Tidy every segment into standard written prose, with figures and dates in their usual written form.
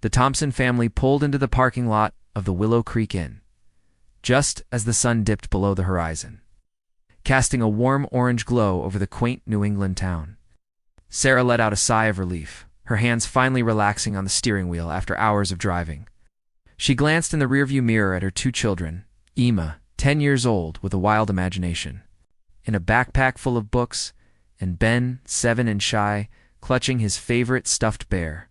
The Thompson family pulled into the parking lot of the Willow Creek Inn, just as the sun dipped below the horizon, casting a warm orange glow over the quaint New England town. Sarah let out a sigh of relief, her hands finally relaxing on the steering wheel after hours of driving. She glanced in the rearview mirror at her two children, Emma, 10 years old with a wild imagination, in a backpack full of books, and Ben, 7 and shy, clutching his favorite stuffed bear.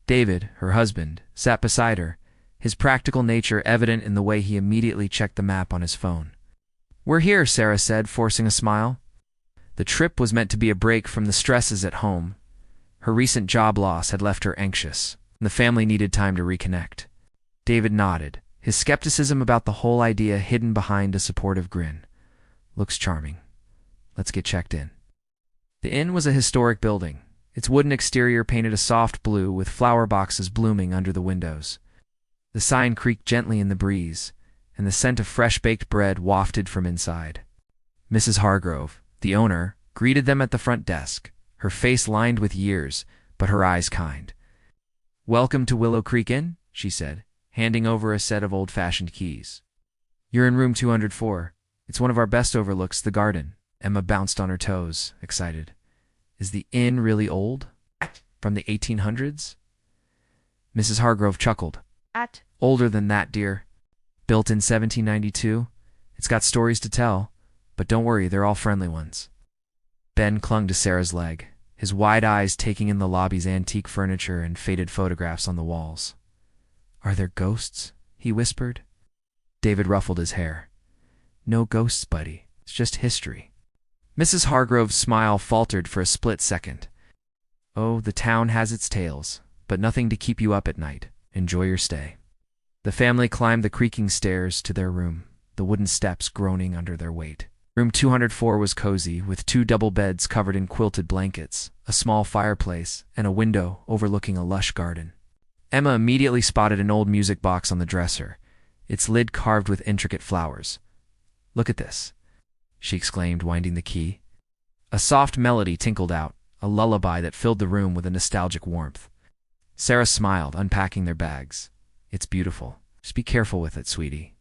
David, her husband, sat beside her, his practical nature evident in the way he immediately checked the map on his phone. "We're here," Sarah said, forcing a smile. The trip was meant to be a break from the stresses at home. Her recent job loss had left her anxious, and the family needed time to reconnect. David nodded, his skepticism about the whole idea hidden behind a supportive grin. "Looks charming. Let's get checked in." The inn was a historic building, its wooden exterior painted a soft blue with flower boxes blooming under the windows. The sign creaked gently in the breeze, and the scent of fresh-baked bread wafted from inside. Mrs. Hargrove, the owner, greeted them at the front desk, her face lined with years, but her eyes kind. "Welcome to Willow Creek Inn," she said, handing over a set of old-fashioned keys. "You're in room 204. It's one of our best overlooks the garden." Emma bounced on her toes, excited. "Is the inn really old? From the 1800s? Mrs. Hargrove chuckled. "Older than that, dear. Built in 1792. It's got stories to tell, but don't worry, they're all friendly ones." Ben clung to Sarah's leg, his wide eyes taking in the lobby's antique furniture and faded photographs on the walls. "Are there ghosts?" he whispered. David ruffled his hair. "No ghosts, buddy. It's just history." Mrs. Hargrove's smile faltered for a split second. "Oh, the town has its tales, but nothing to keep you up at night. Enjoy your stay." The family climbed the creaking stairs to their room, the wooden steps groaning under their weight. Room 204 was cozy, with 2 double beds covered in quilted blankets, a small fireplace, and a window overlooking a lush garden. Emma immediately spotted an old music box on the dresser, its lid carved with intricate flowers. "Look at this," she exclaimed, winding the key. A soft melody tinkled out, a lullaby that filled the room with a nostalgic warmth. Sarah smiled, unpacking their bags. "It's beautiful. Just be careful with it, sweetie."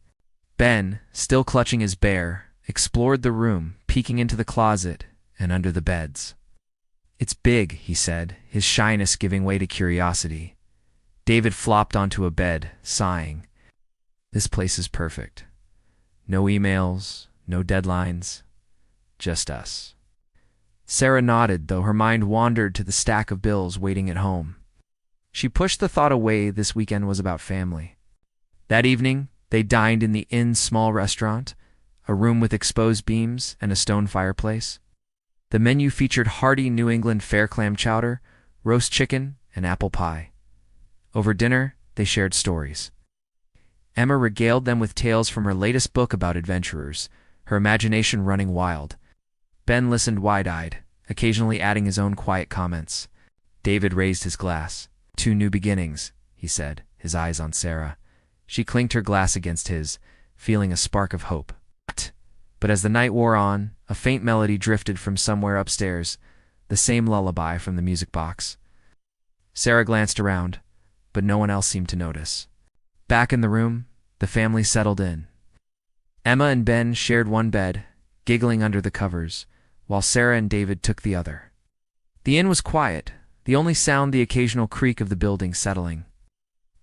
Ben, still clutching his bear, explored the room, peeking into the closet and under the beds. "It's big," he said, his shyness giving way to curiosity. David flopped onto a bed, sighing. "This place is perfect. No emails, no deadlines, just us." Sarah nodded, though her mind wandered to the stack of bills waiting at home. She pushed the thought away this weekend was about family. That evening, they dined in the inn's small restaurant, a room with exposed beams and a stone fireplace. The menu featured hearty New England fair clam chowder, roast chicken, and apple pie. Over dinner, they shared stories. Emma regaled them with tales from her latest book about adventurers, her imagination running wild. Ben listened wide-eyed, occasionally adding his own quiet comments. David raised his glass. "2 new beginnings," he said, his eyes on Sarah. She clinked her glass against his, feeling a spark of hope. But as the night wore on, a faint melody drifted from somewhere upstairs, the same lullaby from the music box. Sarah glanced around, but no one else seemed to notice. Back in the room, the family settled in. Emma and Ben shared one bed, giggling under the covers, while Sarah and David took the other. The inn was quiet, the only sound the occasional creak of the building settling.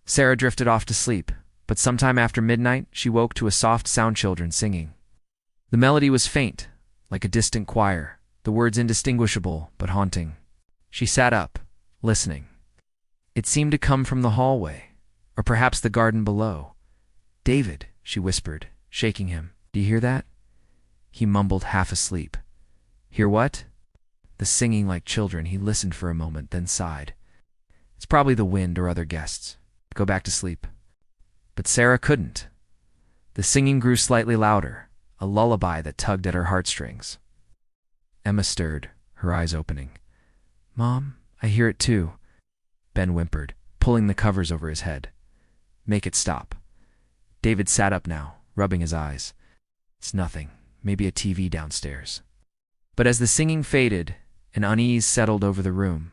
Sarah drifted off to sleep, but sometime after midnight she woke to a soft sound, children singing. The melody was faint, like a distant choir, the words indistinguishable but haunting. She sat up, listening. It seemed to come from the hallway, or perhaps the garden below. "David," she whispered, shaking him. "Do you hear that?" He mumbled, half asleep. "Hear what?" The singing like children. He listened for a moment, then sighed. "It's probably the wind or other guests. Go back to sleep." But Sarah couldn't. The singing grew slightly louder, a lullaby that tugged at her heartstrings. Emma stirred, her eyes opening. "Mom, I hear it too," Ben whimpered, pulling the covers over his head. "Make it stop." David sat up now, rubbing his eyes. "It's nothing. Maybe a TV downstairs." But as the singing faded, an unease settled over the room.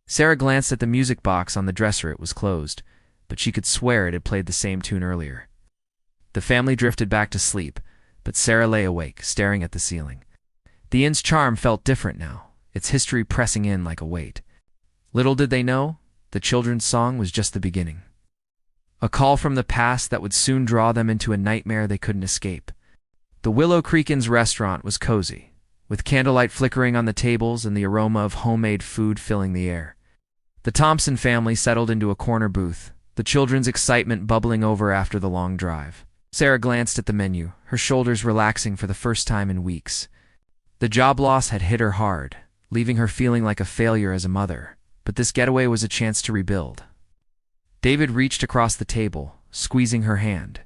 Sarah glanced at the music box on the dresser. It was closed, but she could swear it had played the same tune earlier. The family drifted back to sleep, but Sarah lay awake, staring at the ceiling. The inn's charm felt different now, its history pressing in like a weight. Little did they know, the children's song was just the beginning. A call from the past that would soon draw them into a nightmare they couldn't escape. The Willow Creek Inn's restaurant was cozy, with candlelight flickering on the tables and the aroma of homemade food filling the air. The Thompson family settled into a corner booth, the children's excitement bubbling over after the long drive. Sarah glanced at the menu, her shoulders relaxing for the first time in weeks. The job loss had hit her hard, leaving her feeling like a failure as a mother, but this getaway was a chance to rebuild. David reached across the table, squeezing her hand.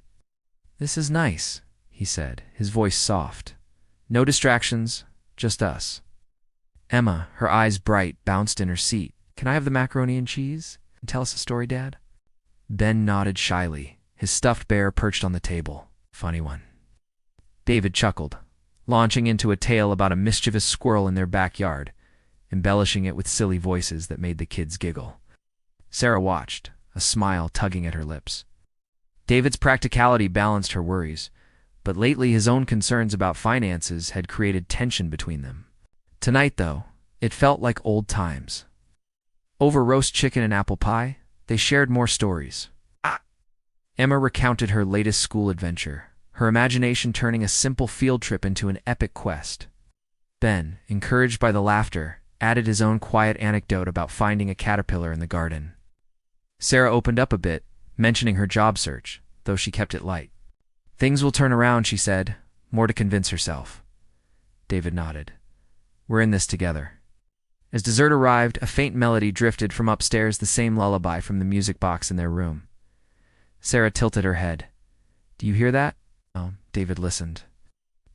"This is nice," he said, his voice soft. "No distractions, just us." Emma, her eyes bright, bounced in her seat. "Can I have the macaroni and cheese? And tell us a story, Dad?" Ben nodded shyly, his stuffed bear perched on the table. "Funny one." David chuckled, launching into a tale about a mischievous squirrel in their backyard, embellishing it with silly voices that made the kids giggle. Sarah watched, a smile tugging at her lips. David's practicality balanced her worries, but lately his own concerns about finances had created tension between them. Tonight, though, it felt like old times. Over roast chicken and apple pie, they shared more stories. Emma recounted her latest school adventure, her imagination turning a simple field trip into an epic quest. Ben, encouraged by the laughter, added his own quiet anecdote about finding a caterpillar in the garden. Sarah opened up a bit, mentioning her job search, though she kept it light. "Things will turn around," she said, more to convince herself. David nodded. "We're in this together." As dessert arrived, a faint melody drifted from upstairs, the same lullaby from the music box in their room. Sarah tilted her head. "Do you hear that?" Oh, David listened.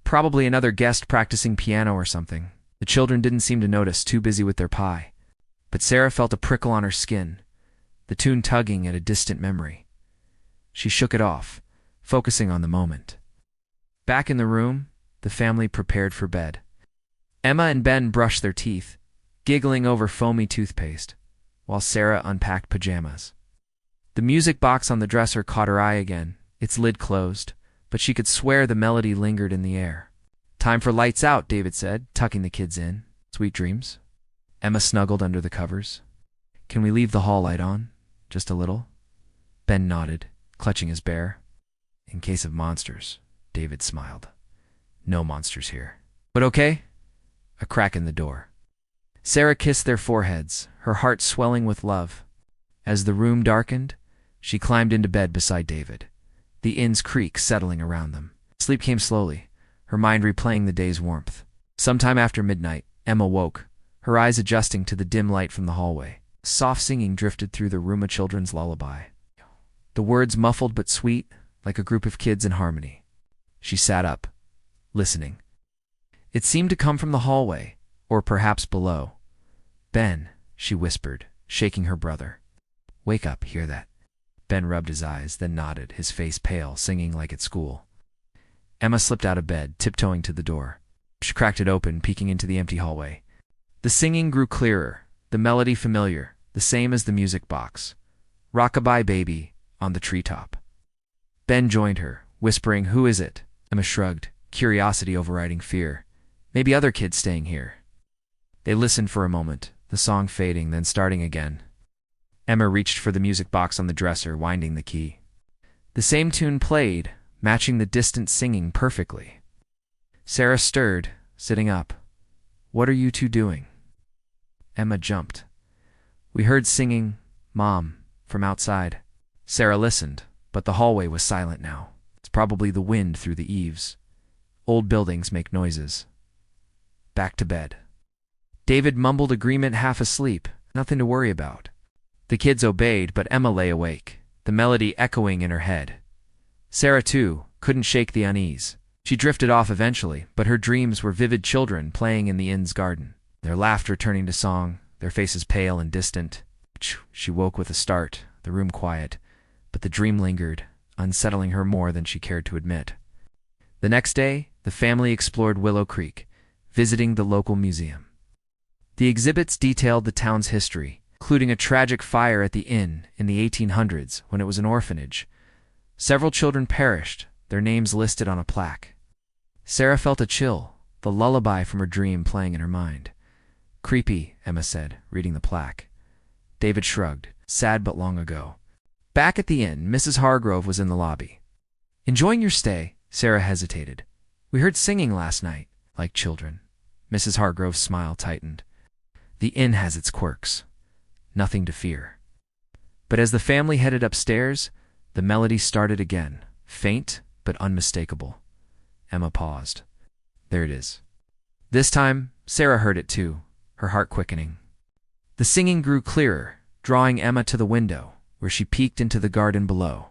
"Probably another guest practicing piano or something." The children didn't seem to notice, too busy with their pie. But Sarah felt a prickle on her skin, the tune tugging at a distant memory. She shook it off, focusing on the moment. Back in the room, the family prepared for bed. Emma and Ben brushed their teeth, giggling over foamy toothpaste, while Sarah unpacked pajamas. The music box on the dresser caught her eye again, its lid closed, but she could swear the melody lingered in the air. "Time for lights out," David said, tucking the kids in. "Sweet dreams." Emma snuggled under the covers. "Can we leave the hall light on? Just a little?" Ben nodded, clutching his bear. "In case of monsters," David smiled. "No monsters here. But okay?" A crack in the door. Sarah kissed their foreheads, her heart swelling with love. As the room darkened, she climbed into bed beside David, the inn's creak settling around them. Sleep came slowly, her mind replaying the day's warmth. Sometime after midnight, Emma woke, her eyes adjusting to the dim light from the hallway. Soft singing drifted through the room, a children's lullaby. The words muffled but sweet, like a group of kids in harmony. She sat up, listening. It seemed to come from the hallway, or perhaps below. "Ben," she whispered, shaking her brother. "Wake up, hear that?" Ben rubbed his eyes, then nodded, his face pale, singing like at school. Emma slipped out of bed, tiptoeing to the door. She cracked it open, peeking into the empty hallway. The singing grew clearer, the melody familiar, the same as the music box. "Rockabye Baby" on the treetop. Ben joined her, whispering, "Who is it?" Emma shrugged, curiosity overriding fear. "Maybe other kids staying here." They listened for a moment, the song fading, then starting again. Emma reached for the music box on the dresser, winding the key. The same tune played, matching the distant singing perfectly. Sarah stirred, sitting up. "What are you two doing?" Emma jumped. "We heard singing, Mom, from outside." Sarah listened, but the hallway was silent now. It's probably the wind through the eaves. Old buildings make noises. Back to bed. David mumbled agreement, half asleep. Nothing to worry about. The kids obeyed, but Emma lay awake, the melody echoing in her head. Sarah, too, couldn't shake the unease. She drifted off eventually, but her dreams were vivid children playing in the inn's garden, their laughter turning to song, their faces pale and distant. She woke with a start, the room quiet, but the dream lingered, unsettling her more than she cared to admit. The next day, the family explored Willow Creek, visiting the local museum. The exhibits detailed the town's history, including a tragic fire at the inn in the 1800s when it was an orphanage. Several children perished, their names listed on a plaque. Sarah felt a chill, the lullaby from her dream playing in her mind. "Creepy," Emma said, reading the plaque. David shrugged, sad but long ago. Back at the inn, Mrs. Hargrove was in the lobby. "Enjoying your stay?" Sarah hesitated. "We heard singing last night, like children." Mrs. Hargrove's smile tightened. "The inn has its quirks. Nothing to fear." But as the family headed upstairs, the melody started again, faint but unmistakable. Emma paused. There it is. This time, Sarah heard it too, her heart quickening. The singing grew clearer, drawing Emma to the window, where she peeked into the garden below.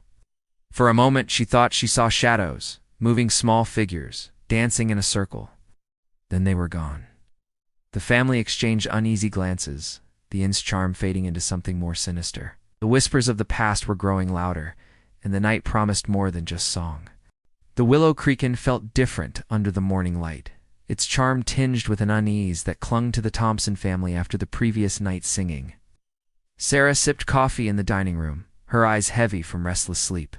For a moment she thought she saw shadows, moving small figures, dancing in a circle. Then they were gone. The family exchanged uneasy glances, the inn's charm fading into something more sinister. The whispers of the past were growing louder, and the night promised more than just song. The Willow Creek Inn felt different under the morning light, its charm tinged with an unease that clung to the Thompson family after the previous night's singing. Sarah sipped coffee in the dining room, her eyes heavy from restless sleep.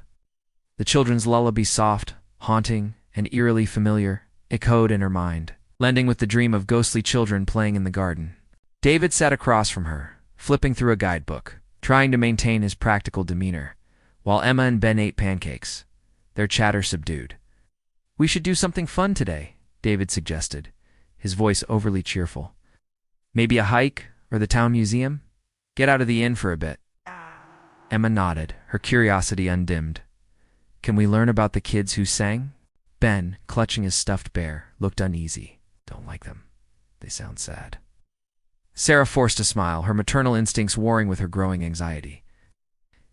The children's lullaby, soft, haunting, and eerily familiar, echoed in her mind, blending with the dream of ghostly children playing in the garden. David sat across from her, flipping through a guidebook, trying to maintain his practical demeanor, while Emma and Ben ate pancakes, their chatter subdued. "We should do something fun today," David suggested, his voice overly cheerful. "Maybe a hike or the town museum? Get out of the inn for a bit." Emma nodded, her curiosity undimmed. "Can we learn about the kids who sang?" Ben, clutching his stuffed bear, looked uneasy. "Don't like them. They sound sad." Sarah forced a smile, her maternal instincts warring with her growing anxiety.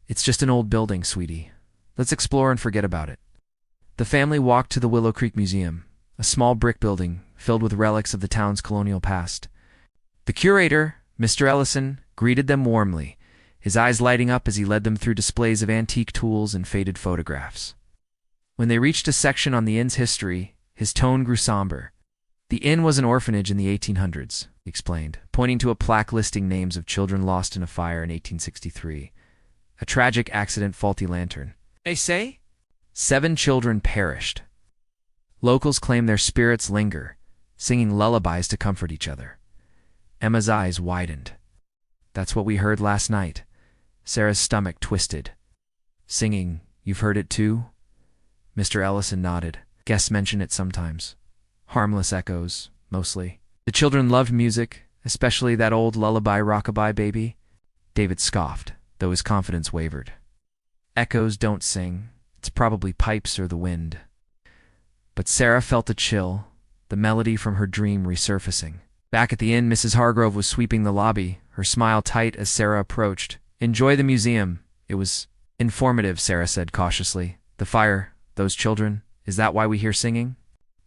"It's just an old building, sweetie. Let's explore and forget about it." The family walked to the Willow Creek Museum, a small brick building filled with relics of the town's colonial past. The curator, Mr. Ellison, greeted them warmly, his eyes lighting up as he led them through displays of antique tools and faded photographs. When they reached a section on the inn's history, his tone grew somber. "The inn was an orphanage in the 1800s, he explained, pointing to a plaque listing names of children lost in a fire in 1863. A tragic accident, faulty lantern. They say 7 children perished. Locals claim their spirits linger, singing lullabies to comfort each other." Emma's eyes widened. "That's what we heard last night." Sarah's stomach twisted. "Singing, you've heard it too?" Mr. Ellison nodded. "Guests mention it sometimes. Harmless echoes, mostly. The children loved music, especially that old lullaby rockabye baby." David scoffed, though his confidence wavered. "Echoes don't sing. It's probably pipes or the wind." But Sarah felt a chill, the melody from her dream resurfacing. Back at the inn, Mrs. Hargrove was sweeping the lobby, her smile tight as Sarah approached. "Enjoy the museum. It was informative," Sarah said cautiously. "The fire, those children, is that why we hear singing?"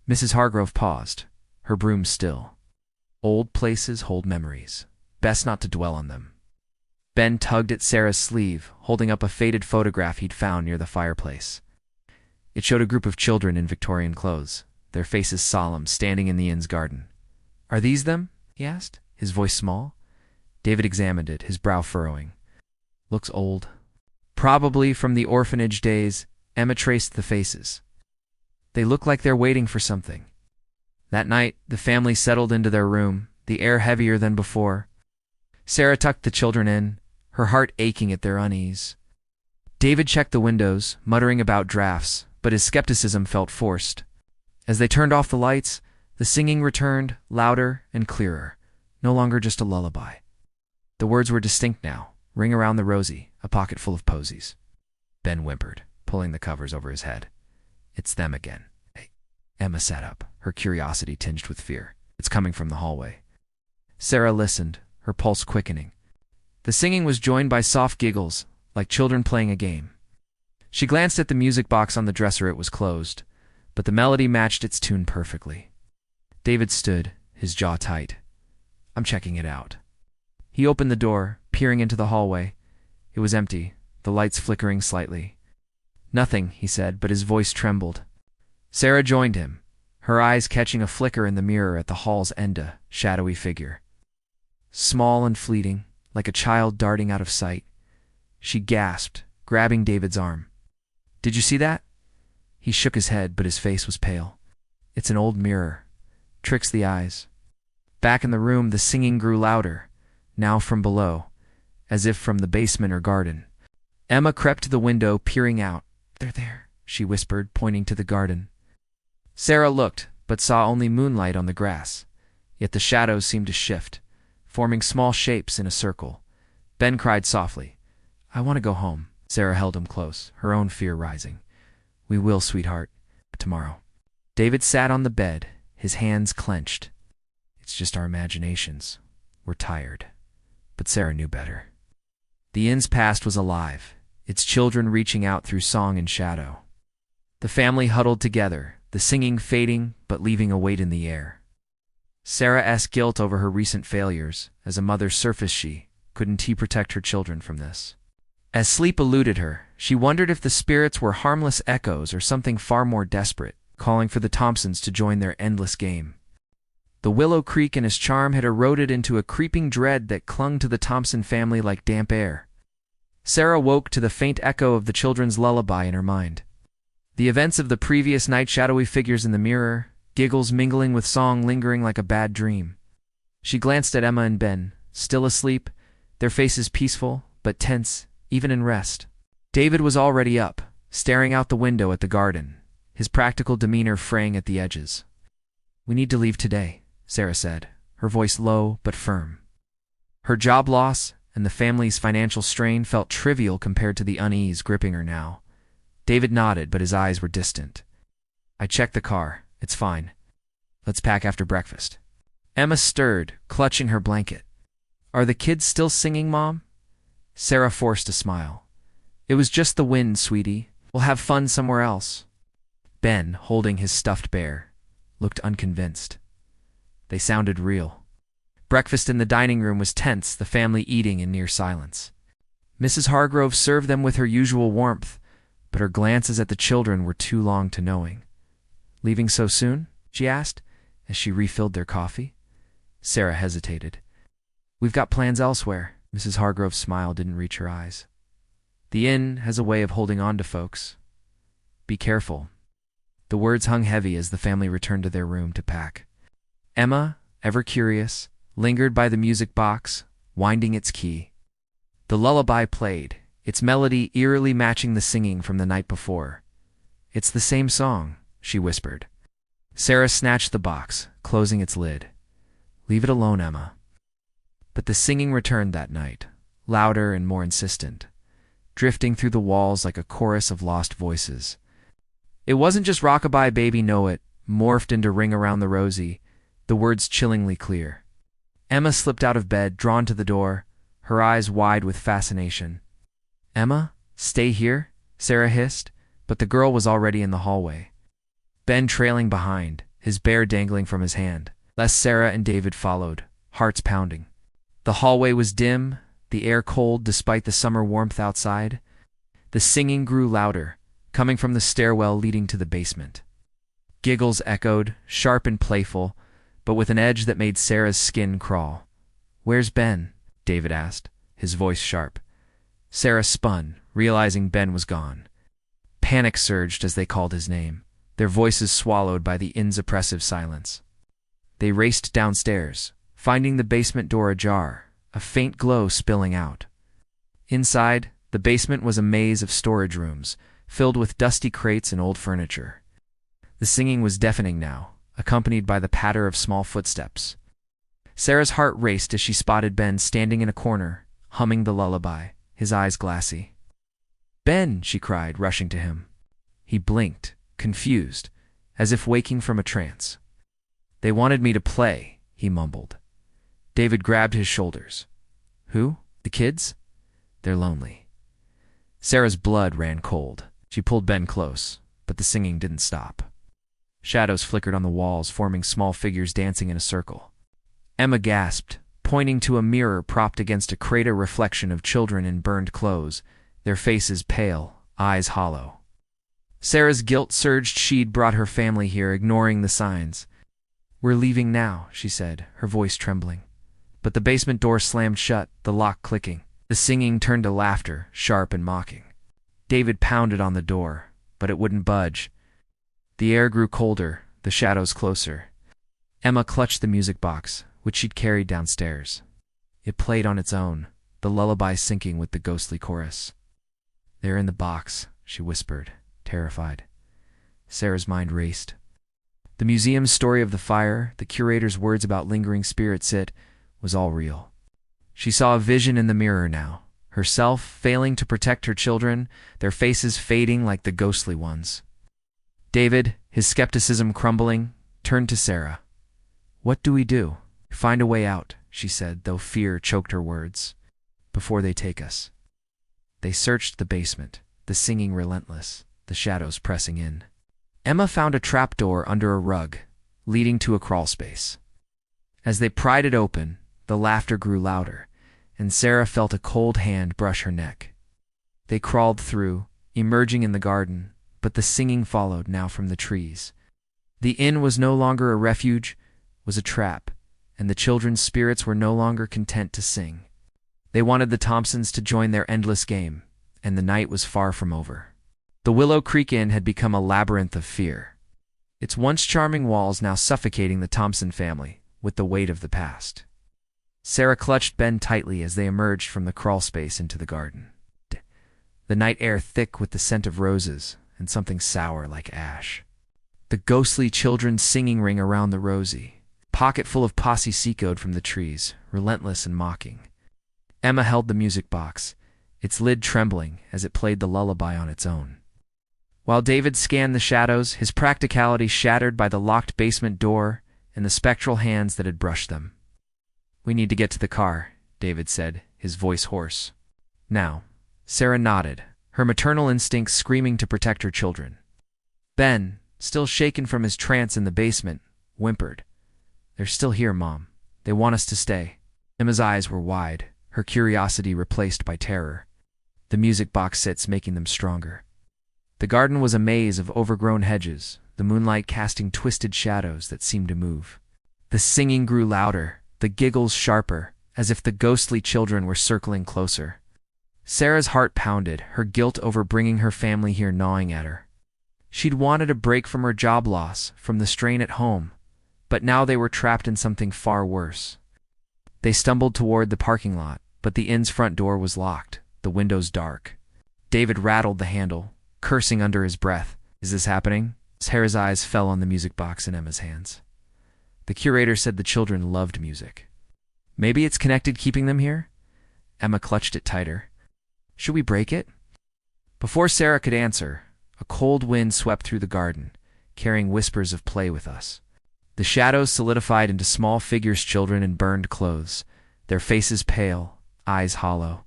Mrs. Hargrove paused, her broom still. "Old places hold memories. Best not to dwell on them." Ben tugged at Sarah's sleeve, holding up a faded photograph he'd found near the fireplace. It showed a group of children in Victorian clothes, their faces solemn, standing in the inn's garden. "Are these them?" he asked, his voice small. David examined it, his brow furrowing. "Looks old." "Probably from the orphanage days." Emma traced the faces. "They look like they're waiting for something." That night, the family settled into their room, the air heavier than before. Sarah tucked the children in, her heart aching at their unease. David checked the windows, muttering about drafts, but his skepticism felt forced. As they turned off the lights, the singing returned, louder and clearer, no longer just a lullaby. The words were distinct now. "Ring around the rosy, a pocket full of posies." Ben whimpered, pulling the covers over his head. "It's them again." Hey. Emma sat up, her curiosity tinged with fear. "It's coming from the hallway." Sarah listened, her pulse quickening. The singing was joined by soft giggles, like children playing a game. She glanced at the music box on the dresser. It was closed, but the melody matched its tune perfectly. David stood, his jaw tight. "I'm checking it out." He opened the door, peering into the hallway. It was empty, the lights flickering slightly. "Nothing," he said, but his voice trembled. Sarah joined him, her eyes catching a flicker in the mirror at the hall's end, a shadowy figure. Small and fleeting, like a child darting out of sight. She gasped, grabbing David's arm. "Did you see that?" He shook his head, but his face was pale. "It's an old mirror. Tricks the eyes." Back in the room, the singing grew louder, now from below, as if from the basement or garden. Emma crept to the window, peering out. "They're there," she whispered, pointing to the garden. Sarah looked, but saw only moonlight on the grass. Yet the shadows seemed to shift, forming small shapes in a circle. Ben cried softly. "I want to go home." Sarah held him close, her own fear rising. "We will, sweetheart, but tomorrow." David sat on the bed, his hands clenched. "It's just our imaginations. We're tired." But Sarah knew better. The inn's past was alive, its children reaching out through song and shadow. The family huddled together, the singing fading but leaving a weight in the air. Sarah's guilt over her recent failures. As a mother surfaced, couldn't he protect her children from this? As sleep eluded her, she wondered if the spirits were harmless echoes or something far more desperate, calling for the Thompsons to join their endless game. The Willow Creek and its charm had eroded into a creeping dread that clung to the Thompson family like damp air. Sarah woke to the faint echo of the children's lullaby in her mind. The events of the previous night, shadowy figures in the mirror, giggles mingling with song lingering like a bad dream. She glanced at Emma and Ben, still asleep, their faces peaceful but tense, even in rest. David was already up, staring out the window at the garden, his practical demeanor fraying at the edges. "We need to leave today," Sarah said, her voice low but firm. Her job loss and the family's financial strain felt trivial compared to the unease gripping her now. David nodded, but his eyes were distant. "I checked the car. It's fine. Let's pack after breakfast." Emma stirred, clutching her blanket. "Are the kids still singing, Mom?" Sarah forced a smile. "It was just the wind, sweetie. We'll have fun somewhere else." Ben, holding his stuffed bear, looked unconvinced. They sounded real. Breakfast in the dining room was tense, the family eating in near silence. Mrs. Hargrove served them with her usual warmth, but her glances at the children were too long to knowing. "Leaving so soon?" she asked, as she refilled their coffee. Sarah hesitated. "We've got plans elsewhere." Mrs. Hargrove's smile didn't reach her eyes. "The inn has a way of holding on to folks. Be careful." The words hung heavy as the family returned to their room to pack. Emma, ever curious, lingered by the music box, winding its key. The lullaby played, its melody eerily matching the singing from the night before. "It's the same song," she whispered. Sarah snatched the box, closing its lid. "Leave it alone, Emma." But the singing returned that night, louder and more insistent, drifting through the walls like a chorus of lost voices. It wasn't just "Rockabye Baby Know It," morphed into "Ring Around the Rosie," the words chillingly clear. Emma slipped out of bed, drawn to the door, her eyes wide with fascination. "Emma, stay here," Sarah hissed, but the girl was already in the hallway. Ben trailing behind, his bear dangling from his hand. Sarah and David followed, hearts pounding. The hallway was dim, the air cold despite the summer warmth outside. The singing grew louder, coming from the stairwell leading to the basement. Giggles echoed, sharp and playful, but with an edge that made Sarah's skin crawl. "Where's Ben?" David asked, his voice sharp. Sarah spun, realizing Ben was gone. Panic surged as they called his name, their voices swallowed by the inn's oppressive silence. They raced downstairs, finding the basement door ajar, a faint glow spilling out. Inside, the basement was a maze of storage rooms, filled with dusty crates and old furniture. The singing was deafening now, accompanied by the patter of small footsteps. Sarah's heart raced as she spotted Ben standing in a corner, humming the lullaby, his eyes glassy. "Ben!" she cried, rushing to him. He blinked, confused, as if waking from a trance. "They wanted me to play," he mumbled. David grabbed his shoulders. "Who? The kids? They're lonely." Sarah's blood ran cold. She pulled Ben close, but the singing didn't stop. Shadows flickered on the walls, forming small figures dancing in a circle. Emma gasped, pointing to a mirror propped against a crater reflection of children in burned clothes, their faces pale, eyes hollow. Sarah's guilt surged. She'd brought her family here, ignoring the signs. "We're leaving now," she said, her voice trembling. but the basement door slammed shut, the lock clicking. The singing turned to laughter, sharp and mocking. David pounded on the door, but it wouldn't budge. The air grew colder, the shadows closer. Emma clutched the music box, which she'd carried downstairs. It played on its own, the lullaby syncing with the ghostly chorus. "They're in the box," she whispered, terrified. Sarah's mind raced. The museum's story of the fire, the curator's words about lingering spirits, it was all real. She saw a vision in the mirror now, herself failing to protect her children, their faces fading like the ghostly ones. David, his skepticism crumbling, turned to Sarah. "What do we do?" "Find a way out," she said, though fear choked her words. "Before they take us." They searched the basement, the singing relentless, the shadows pressing in. Emma found a trapdoor under a rug, leading to a crawlspace. As they pried it open, the laughter grew louder, and Sarah felt a cold hand brush her neck. They crawled through, emerging in the garden, but the singing followed now from the trees. The inn was no longer a refuge, was a trap, and the children's spirits were no longer content to sing. They wanted the Thompsons to join their endless game, and the night was far from over. The Willow Creek Inn had become a labyrinth of fear, its once charming walls now suffocating the Thompson family with the weight of the past. Sarah clutched Ben tightly as they emerged from the crawlspace into the garden. The night air thick with the scent of roses and something sour like ash. The ghostly children's singing ring around the rosy, pocket full of posse seacoed from the trees, relentless and mocking. Emma held the music box, its lid trembling as it played the lullaby on its own. While David scanned the shadows, his practicality shattered by the locked basement door and the spectral hands that had brushed them. "We need to get to the car," David said, his voice hoarse. "Now." Sarah nodded, her maternal instincts screaming to protect her children. Ben, still shaken from his trance in the basement, whimpered, "They're still here, Mom. They want us to stay." Emma's eyes were wide, her curiosity replaced by terror, the music box sits making them stronger. The garden was a maze of overgrown hedges, the moonlight casting twisted shadows that seemed to move. The singing grew louder, the giggles sharper, as if the ghostly children were circling closer. Sarah's heart pounded, her guilt over bringing her family here gnawing at her. She'd wanted a break from her job loss, from the strain at home, but now they were trapped in something far worse. They stumbled toward the parking lot, but the inn's front door was locked, the windows dark. David rattled the handle, cursing under his breath. "Is this happening?" Sarah's eyes fell on the music box in Emma's hands. The curator said the children loved music. "Maybe it's connected, keeping them here?" Emma clutched it tighter. "Should we break it?" Before Sarah could answer, a cold wind swept through the garden, carrying whispers of "play with us." The shadows solidified into small figures, children in burned clothes, their faces pale, eyes hollow.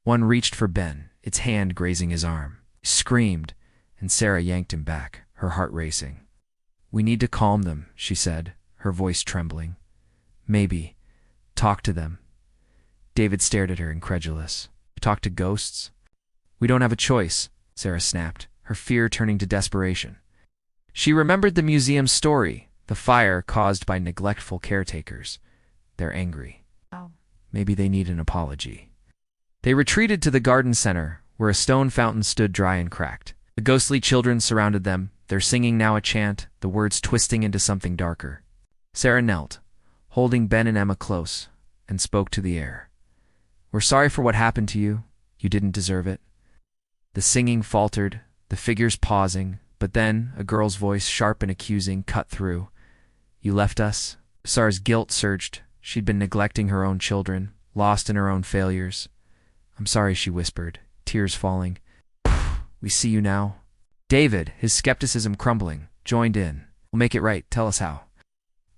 One reached for Ben, its hand grazing his arm. He screamed, and Sarah yanked him back, her heart racing. "We need to calm them," she said, her voice trembling. "Maybe. Talk to them." David stared at her, incredulous. "Talk to ghosts?" "We don't have a choice," Sarah snapped, her fear turning to desperation. She remembered the museum's story, the fire caused by neglectful caretakers. They're angry. Oh. Maybe they need an apology. They retreated to the garden center, where a stone fountain stood dry and cracked. The ghostly children surrounded them, their singing now a chant, the words twisting into something darker. Sarah knelt, holding Ben and Emma close, and spoke to the air. "We're sorry for what happened to you. You didn't deserve it." The singing faltered, the figures pausing, but then a girl's voice, sharp and accusing, cut through. "You left us?" Sarah's guilt surged. She'd been neglecting her own children, lost in her own failures. "I'm sorry," she whispered, tears falling. "We see you now." David, his skepticism crumbling, joined in. "We'll make it right. Tell us how."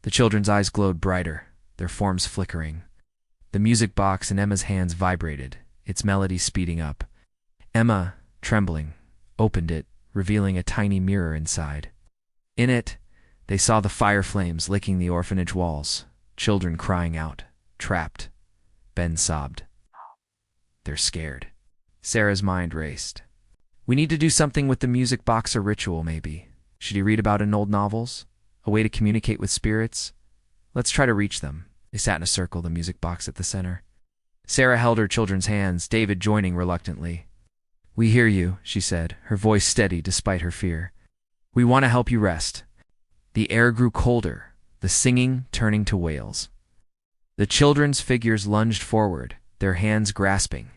The children's eyes glowed brighter, their forms flickering. The music box in Emma's hands vibrated, its melody speeding up. Emma, trembling, opened it, revealing a tiny mirror inside. In it, they saw the fire flames licking the orphanage walls, children crying out, trapped. Ben sobbed. "They're scared." Sarah's mind raced. "We need to do something with the music box, a ritual maybe. Should he read about in old novels? A way to communicate with spirits? Let's try to reach them." They sat in a circle, the music box at the center. Sarah held her children's hands, David joining reluctantly. "We hear you," she said, her voice steady despite her fear. "We want to help you rest." The air grew colder, the singing turning to wails. The children's figures lunged forward, their hands grasping.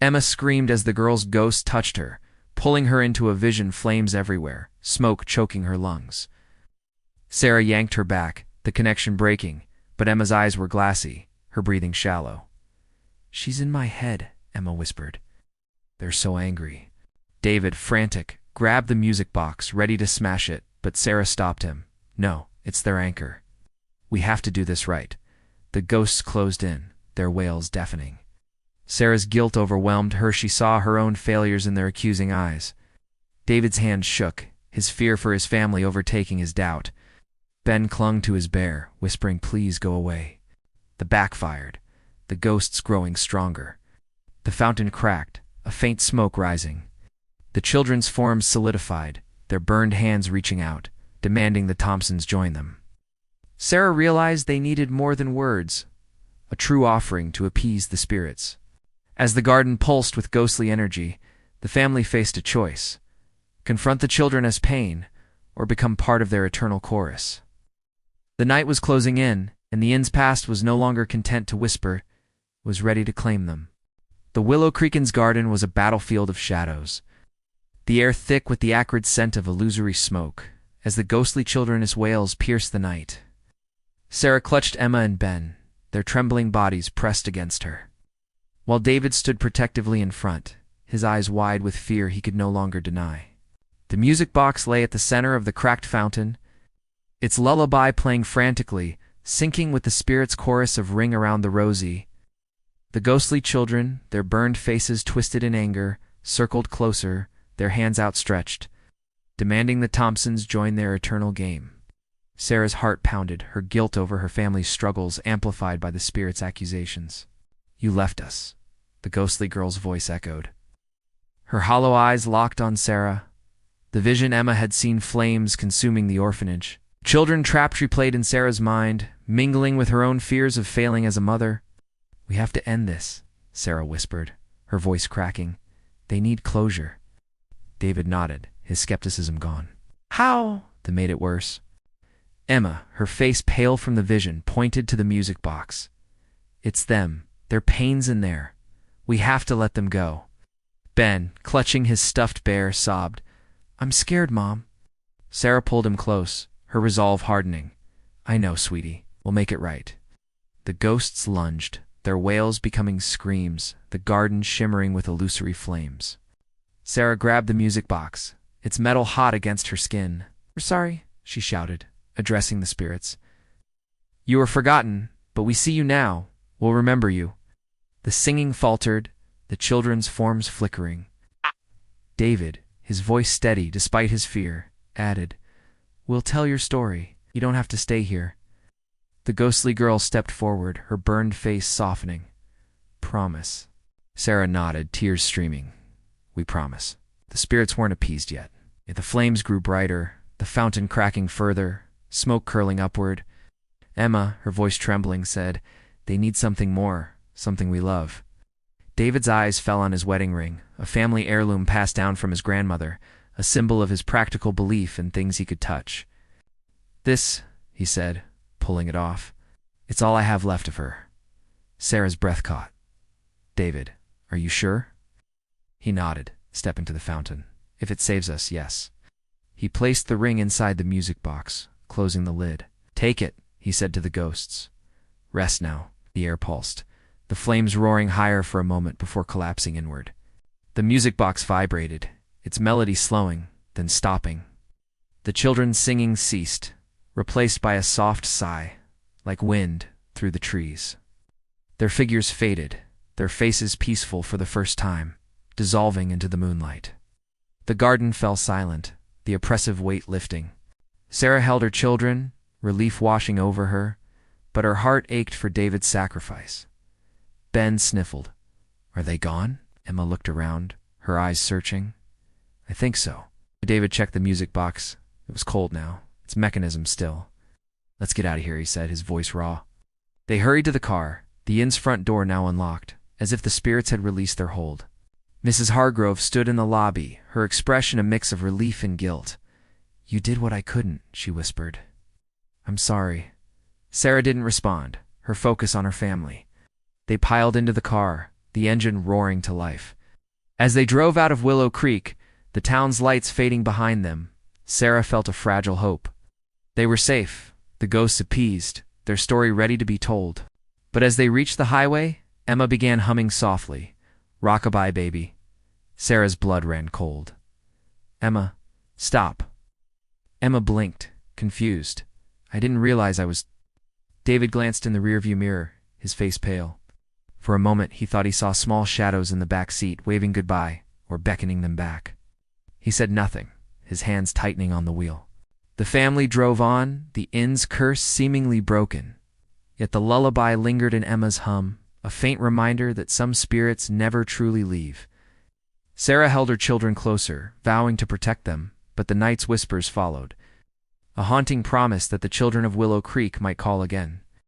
Emma screamed as the girl's ghost touched her, pulling her into a vision, flames everywhere, smoke choking her lungs. Sarah yanked her back, the connection breaking, but Emma's eyes were glassy, her breathing shallow. "She's in my head," Emma whispered. "They're so angry." David, frantic, grabbed the music box, ready to smash it, but Sarah stopped him. "No, it's their anchor. We have to do this right." The ghosts closed in, their wails deafening. Sarah's guilt overwhelmed her. She saw her own failures in their accusing eyes. David's hand shook, his fear for his family overtaking his doubt. Ben clung to his bear, whispering, "Please go away." The backfired, the ghosts growing stronger. The fountain cracked, a faint smoke rising. The children's forms solidified, their burned hands reaching out, demanding the Thompsons join them. Sarah realized they needed more than words, a true offering to appease the spirits. As the garden pulsed with ghostly energy, the family faced a choice: confront the children as pain, or become part of their eternal chorus. The night was closing in, and the inn's past was no longer content to whisper, was ready to claim them. The Willow Creekin's garden was a battlefield of shadows, the air thick with the acrid scent of illusory smoke, as the ghostly children's wails pierced the night. Sarah clutched Emma and Ben, their trembling bodies pressed against her, while David stood protectively in front, his eyes wide with fear he could no longer deny. The music box lay at the center of the cracked fountain, its lullaby playing frantically, syncing with the spirit's chorus of "Ring Around the Rosie." The ghostly children, their burned faces twisted in anger, circled closer, their hands outstretched, demanding the Thompsons join their eternal game. Sarah's heart pounded, her guilt over her family's struggles amplified by the spirit's accusations. "You left us," the ghostly girl's voice echoed. Her hollow eyes locked on Sarah. The vision Emma had seen, flames consuming the orphanage. Children trapped replayed in Sarah's mind, mingling with her own fears of failing as a mother. "We have to end this," Sarah whispered, her voice cracking. "They need closure." David nodded, his skepticism gone. "How?" That made it worse. Emma, her face pale from the vision, pointed to the music box. "It's them. Their pain's in there. We have to let them go." Ben, clutching his stuffed bear, sobbed, "I'm scared, Mom." Sarah pulled him close, her resolve hardening. "I know, sweetie. We'll make it right." The ghosts lunged, their wails becoming screams, the garden shimmering with illusory flames. Sarah grabbed the music box, its metal hot against her skin. "We're sorry," she shouted, addressing the spirits. "You were forgotten, but we see you now. We'll remember you." The singing faltered, the children's forms flickering. David, his voice steady despite his fear, added, "We'll tell your story. You don't have to stay here." The ghostly girl stepped forward, her burned face softening. "Promise." Sarah nodded, tears streaming. "We promise." The spirits weren't appeased yet. The flames grew brighter, the fountain cracking further, smoke curling upward. Emma, her voice trembling, said, "They need something more, something we love." David's eyes fell on his wedding ring, a family heirloom passed down from his grandmother, a symbol of his practical belief in things he could touch. "This," he said, pulling it off, "it's all I have left of her." Sarah's breath caught. "David, are you sure?" He nodded, stepping to the fountain. "If it saves us, yes." He placed the ring inside the music box, closing the lid. "Take it," he said to the ghosts. "Rest now." The air pulsed, the flames roaring higher for a moment before collapsing inward. The music box vibrated, its melody slowing, then stopping. The children's singing ceased, replaced by a soft sigh, like wind through the trees. Their figures faded, their faces peaceful for the first time, dissolving into the moonlight. The garden fell silent, the oppressive weight lifting. Sarah held her children, relief washing over her, but her heart ached for David's sacrifice. Ben sniffled. "Are they gone?" Emma looked around, her eyes searching. "I think so." David checked the music box. It was cold now, its mechanism still. "Let's get out of here," he said, his voice raw. They hurried to the car, the inn's front door now unlocked, as if the spirits had released their hold. Mrs. Hargrove stood in the lobby, her expression a mix of relief and guilt. "You did what I couldn't," she whispered. "I'm sorry." Sarah didn't respond, her focus on her family. They piled into the car, the engine roaring to life. As they drove out of Willow Creek, the town's lights fading behind them, Sarah felt a fragile hope. They were safe, the ghosts appeased, their story ready to be told. But as they reached the highway, Emma began humming softly, "Rockabye, baby." Sarah's blood ran cold. "Emma, stop." Emma blinked, confused. "I didn't realize I was—" David glanced in the rearview mirror, his face pale. For a moment he thought he saw small shadows in the back seat waving goodbye or beckoning them back. He said nothing, his hands tightening on the wheel. The family drove on, the inn's curse seemingly broken. Yet the lullaby lingered in Emma's hum, a faint reminder that some spirits never truly leave. Sarah held her children closer, vowing to protect them, but the night's whispers followed. A haunting promise that the children of Willow Creek might call again.